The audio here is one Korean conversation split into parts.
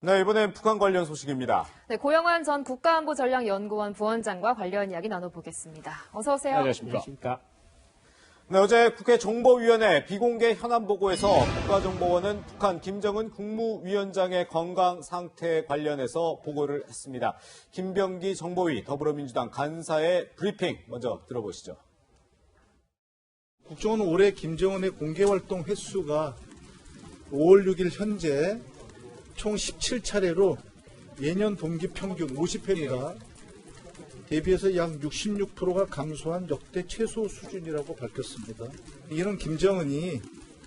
네, 이번엔 북한 관련 소식입니다. 네, 고영환 전 국가안보전략연구원 부원장과 관련 이야기 나눠보겠습니다. 어서 오세요. 안녕하십니까. 네, 어제 국회 정보위원회 비공개 현안 보고에서 국가정보원은 북한 김정은 국무위원장의 건강 상태 관련해서 보고를 했습니다. 김병기 정보위 더불어민주당 간사의 브리핑 먼저 들어보시죠. 국정원은 올해 김정은의 공개활동 횟수가 5월 6일 현재 총 17차례로 예년 동기 평균 50회입니다. 대비해서 약 66%가 감소한 역대 최소 수준이라고 밝혔습니다. 이는 김정은이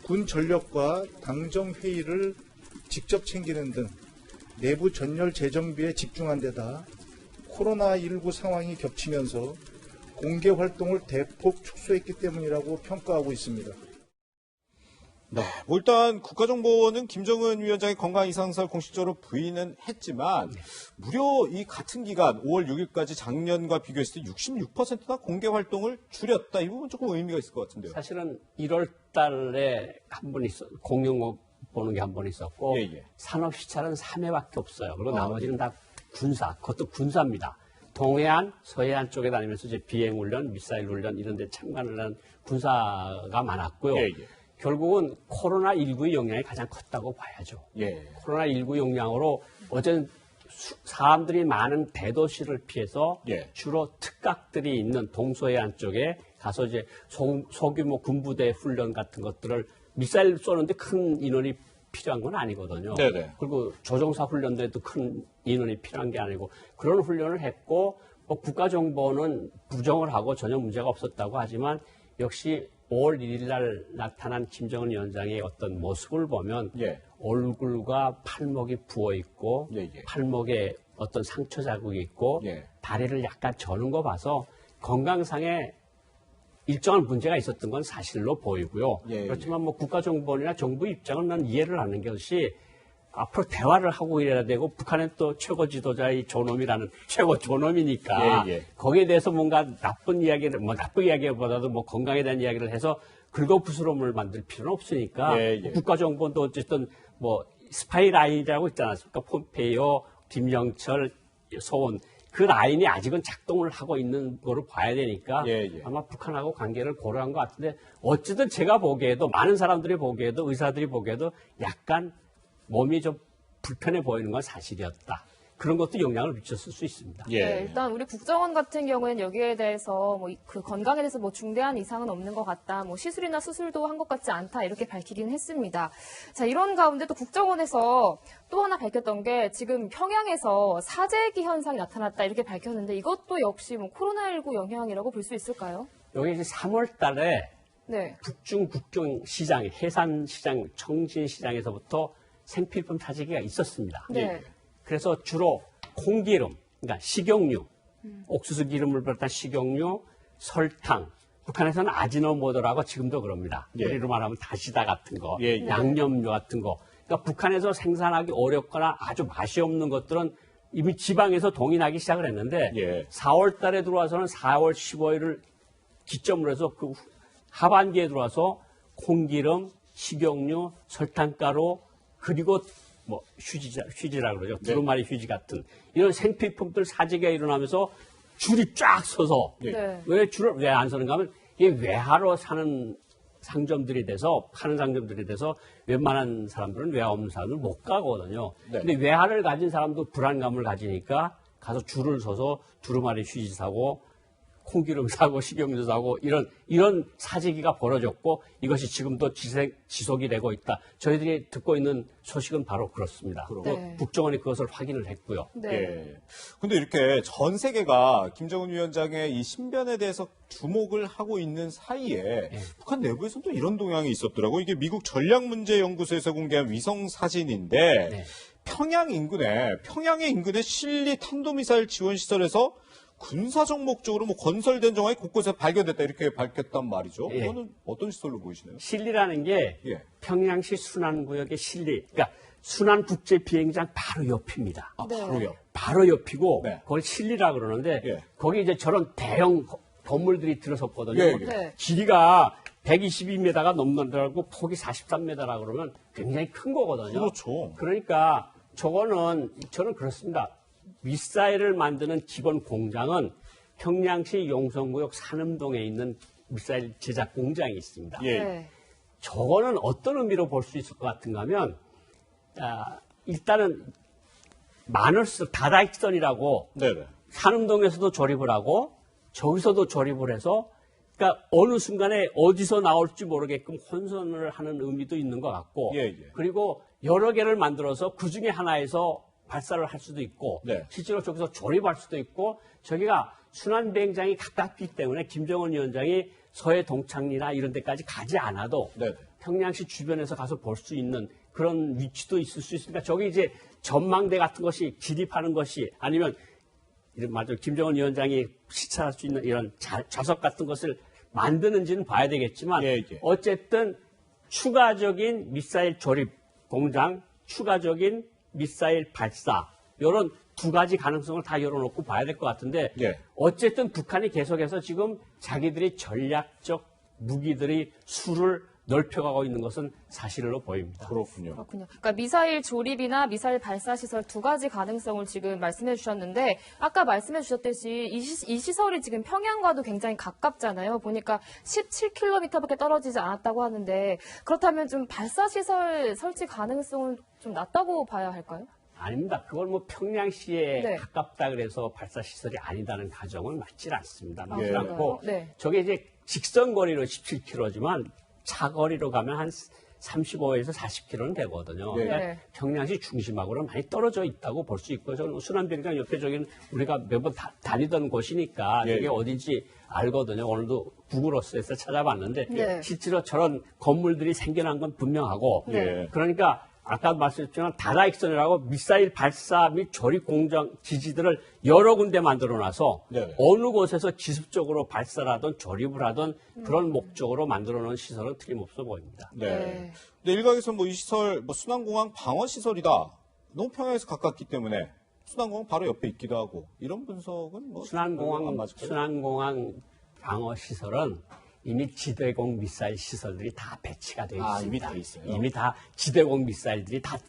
군 전력과 당정 회의를 직접 챙기는 등 내부 전열 재정비에 집중한 데다 코로나19 상황이 겹치면서 공개 활동을 대폭 축소했기 때문이라고 평가하고 있습니다. 네, 일단 국가정보원은 김정은 위원장의 건강 이상설 공식적으로 부인은 했지만 무려 이 같은 기간 5월 6일까지 작년과 비교했을 때 66%나 공개 활동을 줄였다. 이 부분 조금 의미가 있을 것 같은데요. 사실은 1월 달에 한 번 공룡 보는 게 한 번 있었고 산업시찰은 3회밖에 없어요. 그리고 나머지는 다 군사, 그것도 군사입니다. 동해안, 서해안 쪽에 다니면서 이제 비행훈련, 미사일 훈련 이런 데 참관을 한 군사가 많았고요. 결국은 코로나19의 영향이 가장 컸다고 봐야죠. 코로나19 영향으로 어제는 사람들이 많은 대도시를 피해서 주로 특각들이 있는 동서해안 쪽에 가서 이제 소규모 군부대 훈련 같은 것들을 미사일 쏘는데 큰 인원이 필요한 건 아니거든요. 그리고 조종사 훈련대도 큰 인원이 필요한 게 아니고 그런 훈련을 했고 뭐 국가정보는 부정을 하고 전혀 문제가 없었다고 하지만 역시 5월 1일 날 나타난 김정은 위원장의 어떤 모습을 보면 얼굴과 팔목이 부어 있고 팔목에 어떤 상처 자국이 있고 다리를 약간 저는 거 봐서 건강상에 일정한 문제가 있었던 건 사실로 보이고요. 그렇지만 뭐 국가정보원이나 정부 입장은 난 이해를 하는 것이 앞으로 대화를 하고 이래야 되고 북한은 또 최고 지도자의 존엄이라는 최고 존엄이니까 거기에 대해서 뭔가 나쁜 이야기를 나쁜 이야기보다도 뭐 건강에 대한 이야기를 해서 긁어부스럼을 만들 필요는 없으니까 국가정보원도 어쨌든 뭐 스파이 라인이라고 있지 않았습니까? 폼페이오, 김영철, 서원 그 라인이 아직은 작동을 하고 있는 거로 봐야 되니까 아마 북한하고 관계를 고려한 것 같은데 어쨌든 제가 보기에도 많은 사람들이 보기에도 의사들이 보기에도 약간 몸이 좀 불편해 보이는 건 사실이었다. 그런 것도 영향을 미쳤을 수 있습니다. 네, 일단 우리 국정원 같은 경우에는 여기에 대해서 뭐 그 건강에 대해서 뭐 중대한 이상은 없는 것 같다. 뭐 시술이나 수술도 한 것 같지 않다. 이렇게 밝히긴 했습니다. 자, 이런 가운데 또 국정원에서 또 하나 밝혔던 게 지금 평양에서 사재기 현상이 나타났다. 이렇게 밝혔는데 이것도 역시 뭐 코로나19 영향이라고 볼 수 있을까요? 여기 이제 3월 달에 북중 국경 시장, 해산 시장, 청진 시장에서부터 생필품 사재기가 있었습니다. 그래서 주로 콩기름, 그러니까 식용유, 옥수수 기름을 비롯한 식용유, 설탕, 북한에서는 아지노모토라고 지금도 그럽니다. 우리로 말하면 다시다 같은 거, 양념류 같은 거. 그러니까 북한에서 생산하기 어렵거나 아주 맛이 없는 것들은 이미 지방에서 동인하기 시작을 했는데 4월 달에 들어와서는 4월 15일을 기점으로 해서 그 하반기에 들어와서 콩기름, 식용유, 설탕가루, 그리고 뭐 휴지라 그러죠. 두루마리 휴지 같은 이런 생필품들 사재기가 일어나면서 줄이 쫙 서서 왜 줄을 왜 안 서는가 하면 이게 외화로 사는 상점들이 돼서 파는 상점들이 돼서 웬만한 사람들은 외화 없는 사람들은 못 가거든요. 근데 외화를 가진 사람도 불안감을 가지니까 가서 줄을 서서 두루마리 휴지 사고 콩기름 사고 식용유 사고 이런 사재기가 벌어졌고 이것이 지금도 지속이 되고 있다. 저희들이 듣고 있는 소식은 바로 그렇습니다. 국정원이 그것을 확인을 했고요. 근데 이렇게 전 세계가 김정은 위원장의 이 신변에 대해서 주목을 하고 있는 사이에 북한 내부에서도 이런 동향이 있었더라고요. 이게 미국 전략문제연구소에서 공개한 위성 사진인데 평양의 인근에 실리 탄도미사일 지원 시설에서 군사적 목적으로 뭐 건설된 정황이 곳곳에 발견됐다 이렇게 밝혔단 말이죠. 이거는 어떤 시설로 보이시나요? 실리라는 게 평양시 순안구역의 실리, 그러니까 순안국제비행장 바로 옆입니다. 바로 옆. 바로 옆이고 그걸 실리라 그러는데 거기 이제 저런 대형 건물들이 들어섰거든요. 길이가 122m가 넘는다고 폭이 43m라 그러면 굉장히 큰 거거든요. 그렇죠. 그러니까 저는 그렇습니다. 미사일을 만드는 기본 공장은 평양시 용성구역 산음동에 있는 미사일 제작 공장이 있습니다. 예. 네. 저거는 어떤 의미로 볼 수 있을 것 같은가 하면, 일단은 많을수록 다다익선이라고 네네. 산음동에서도 조립을 하고 저기서도 조립을 해서 그러니까 어느 순간에 어디서 나올지 모르게끔 혼선을 하는 의미도 있는 것 같고 예, 예. 그리고 여러 개를 만들어서 그 중에 하나에서 발사를 할 수도 있고 네. 실제로 저기서 조립할 수도 있고 저기가 순환비행장이 가깝기 때문에 김정은 위원장이 서해 동창리나 이런 데까지 가지 않아도 네네. 평양시 주변에서 가서 볼 수 있는 그런 위치도 있을 수 있으니까 저기 이제 전망대 같은 것이 기립하는 것이 아니면 이런 말로 김정은 위원장이 시찰할 수 있는 이런 좌석 같은 것을 만드는지는 봐야 되겠지만 예, 예. 어쨌든 추가적인 미사일 조립 공장, 추가적인 미사일 발사 이런 두 가지 가능성을 다 열어놓고 봐야 될 것 같은데 예. 어쨌든 북한이 계속해서 지금 자기들이 전략적 무기들이 수를 넓혀가고 있는 것은 사실로 보입니다. 그렇군요. 그렇군요. 그러니까 미사일 조립이나 미사일 발사 시설 두 가지 가능성을 지금 말씀해 주셨는데 아까 말씀해 주셨듯이 이 시설이 지금 평양과도 굉장히 가깝잖아요. 보니까 17km밖에 떨어지지 않았다고 하는데 그렇다면 좀 발사 시설 설치 가능성은 좀 낮다고 봐야 할까요? 아닙니다. 그걸 뭐 평양시에 네. 가깝다 그래서 발사 시설이 아니다는 가정은 맞질 않습니다. 맞지 예. 않고 네. 저게 이제 직선 거리로 17km지만 차거리로 가면 한 35에서 40km는 되거든요. 네. 그러니까 평양시 중심하고는 많이 떨어져 있다고 볼 수 있고요. 저는 순환비행장 옆에 저기는 우리가 매번 다니던 곳이니까 예. 저게 어딘지 알거든요. 오늘도 구글어스에서 찾아봤는데 네. 실제로 저런 건물들이 생겨난 건 분명하고 네. 그러니까 아까 말씀드렸지만 다다익선이라고 미사일 발사 및 조립 공장 기지들을 여러 군데 만들어 놔서 네. 어느 곳에서 지속적으로 발사를 하든 조립을 하든 그런 목적으로 만들어 놓은 시설은 틀림없어 보입니다. 네. 네. 근데 일각에서 뭐 이 시설, 뭐 순환공항 방어 시설이다. 너무 평양에서 가깝기 때문에 순환공항 바로 옆에 있기도 하고 이런 분석은 뭐 안 맞을까요? 순환공항 방어 시설은 이미 지대공 미사일 시설들이 다 배치가 되어 있습니다. 이미 돼 있어요? 이미 다 지대공 미사일들이 다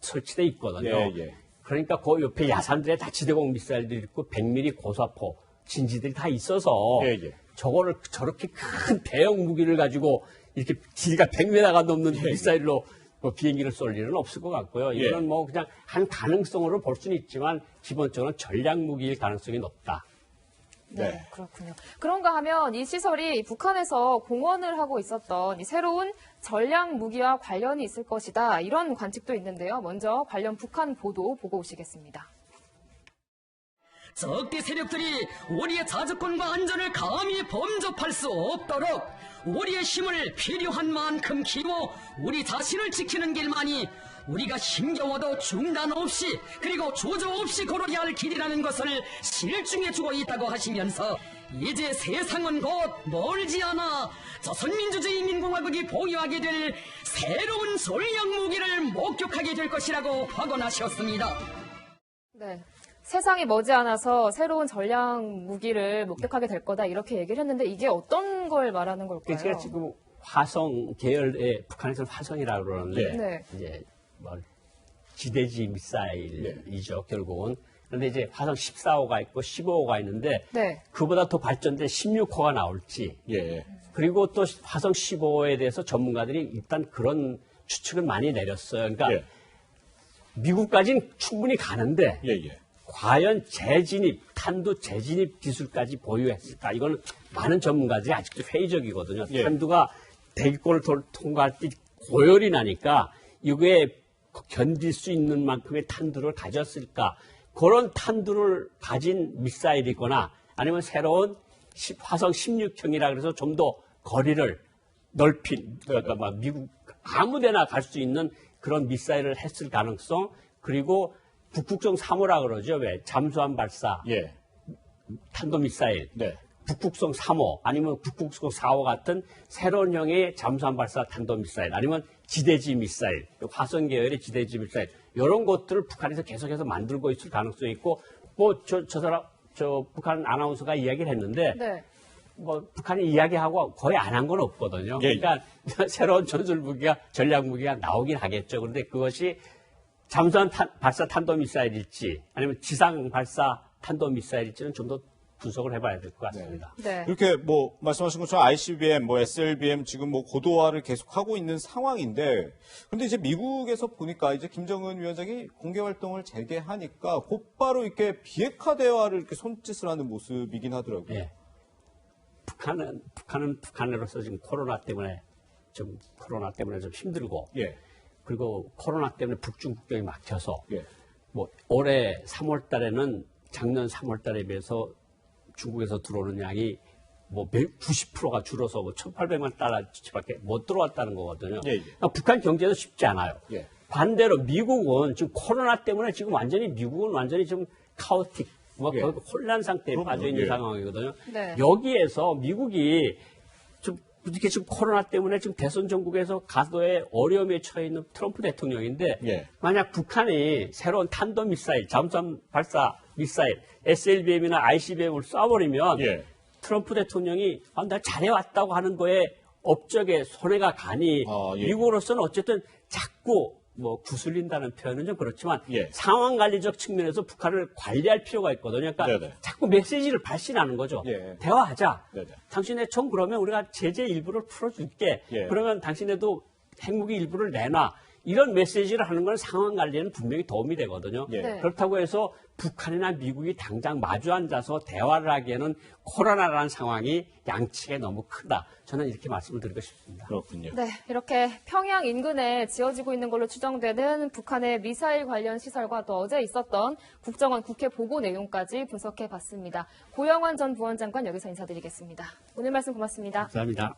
설치되어 있거든요. 예, 예. 그러니까 그 옆에 야산들에 다 지대공 미사일들이 있고 100mm 고사포 진지들이 다 있어서 예, 예. 저거를 저렇게 큰 대형 무기를 가지고 이렇게 길이가 100m가 넘는 미사일로 뭐 비행기를 쏠 일은 없을 것 같고요. 이거는 뭐 그냥 한 가능성으로 볼 수는 있지만 기본적으로 전략 무기일 가능성이 높다. 네, 그렇군요. 그런가 하면 이 시설이 북한에서 공헌을 하고 있었던 이 새로운 전략 무기와 관련이 있을 것이다. 이런 관측도 있는데요. 먼저 관련 북한 보도 보고 오시겠습니다. 적대 세력들이 우리의 자주권과 안전을 감히 범접할 수 없도록 우리의 힘을 필요한 만큼 키워 우리 자신을 지키는 길만이 우리가 힘겨워도 중단 없이 그리고 조조 없이 걸어야 할 길이라는 것을 실증해주고 있다고 하시면서 이제 세상은 곧 멀지 않아 조선민주주의인민공화국이 보유하게 될 새로운 전략 무기를 목격하게 될 것이라고 확언하셨습니다. 네. 세상이 머지않아서 새로운 전략 무기를 목격하게 될 거다 이렇게 얘기를 했는데 이게 어떤 걸 말하는 걸까요? 그러니까 지금 화성 계열의 북한에서는 화성이라고 그러는데 네. 이제 뭐 지대지 미사일이죠 결국은. 그런데 이제 화성 14호가 있고 15호가 있는데 네. 그보다 더 발전된 16호가 나올지 예. 그리고 또 화성 15호에 대해서 전문가들이 일단 그런 추측을 많이 내렸어요. 그러니까 예. 미국까지는 충분히 가는데 예. 과연 재진입, 탄두 재진입 기술까지 보유했을까? 이거는 많은 전문가들이 아직도 회의적이거든요. 예. 탄두가 대기권을 통과할 때 고열이 나니까 이거에 견딜 수 있는 만큼의 탄두를 가졌을까? 그런 탄두를 가진 미사일이거나 아니면 새로운 화성 16형이라 그래서 좀 더 거리를 넓힌, 그러니까 막 미국 아무 데나 갈 수 있는 그런 미사일을 했을 가능성, 그리고 북극성 3호라 그러죠. 왜? 잠수함 발사, 예. 탄도미사일, 네. 북극성 3호, 아니면 북극성 4호 같은 새로운 형의 잠수함 발사 탄도미사일, 아니면 지대지 미사일, 화성 계열의 지대지 미사일, 이런 것들을 북한에서 계속해서 만들고 있을 가능성이 있고, 뭐, 저 북한 아나운서가 이야기를 했는데, 네. 뭐, 북한이 이야기하고 거의 안 한 건 없거든요. 예. 그러니까 새로운 전술 무기가, 전략 무기가 나오긴 하겠죠. 그런데 그것이 잠수함 발사 탄도미사일일지 아니면 지상 발사 탄도미사일일지는 좀 더 분석을 해봐야 될 것 같습니다. 네. 이렇게 뭐 말씀하신 것처럼 ICBM, 뭐 SLBM 지금 뭐 고도화를 계속하고 있는 상황인데, 근데 이제 미국에서 보니까 이제 김정은 위원장이 공개 활동을 재개하니까 곧바로 이렇게 비핵화 대화를 이렇게 손짓을 하는 모습이긴 하더라고요. 예. 북한은 북한으로서 지금 코로나 때문에 좀 힘들고, 예. 그리고 코로나 때문에 북중 국경이 막혀서 예. 뭐 올해 3월 달에는 작년 3월 달에 비해서 중국에서 들어오는 양이 뭐 90%가 줄어서 뭐 1,800만 달러치밖에 못 들어왔다는 거거든요. 예, 예. 그러니까 북한 경제도 쉽지 않아요. 예. 반대로 미국은 지금 코로나 때문에 지금 미국은 완전히 좀 카오틱, 예. 거의 혼란 상태에 그럼요. 빠져 있는 예. 상황이거든요. 네. 여기에서 미국이 좀 이렇게 지금 코로나 때문에 지금 대선 전국에서 가도에 어려움에 처해 있는 트럼프 대통령인데 예. 만약 북한이 새로운 탄도미사일, 잠수함 발사 미사일, SLBM이나 ICBM을 쏴버리면 예. 트럼프 대통령이 나 잘해왔다고 하는 거에 업적에 손해가 가니 예. 미국으로서는 어쨌든 자꾸 뭐 구슬린다는 표현은 좀 그렇지만 예. 상황 관리적 측면에서 북한을 관리할 필요가 있거든요. 그러니까 네네. 자꾸 메시지를 발신하는 거죠. 예. 대화하자. 네네. 당신의 총 그러면 우리가 제재 일부를 풀어줄게. 예. 그러면 당신네도 핵무기 일부를 내놔. 이런 메시지를 하는 건 상황 관리에는 분명히 도움이 되거든요. 예. 네. 그렇다고 해서 북한이나 미국이 당장 마주 앉아서 대화를 하기에는 코로나라는 상황이 양측에 너무 크다. 저는 이렇게 말씀을 드리고 싶습니다. 그렇군요. 네, 이렇게 평양 인근에 지어지고 있는 걸로 추정되는 북한의 미사일 관련 시설과 또 어제 있었던 국정원 국회 보고 내용까지 분석해 봤습니다. 고영환 전 부원장관 여기서 인사드리겠습니다. 오늘 말씀 고맙습니다. 감사합니다.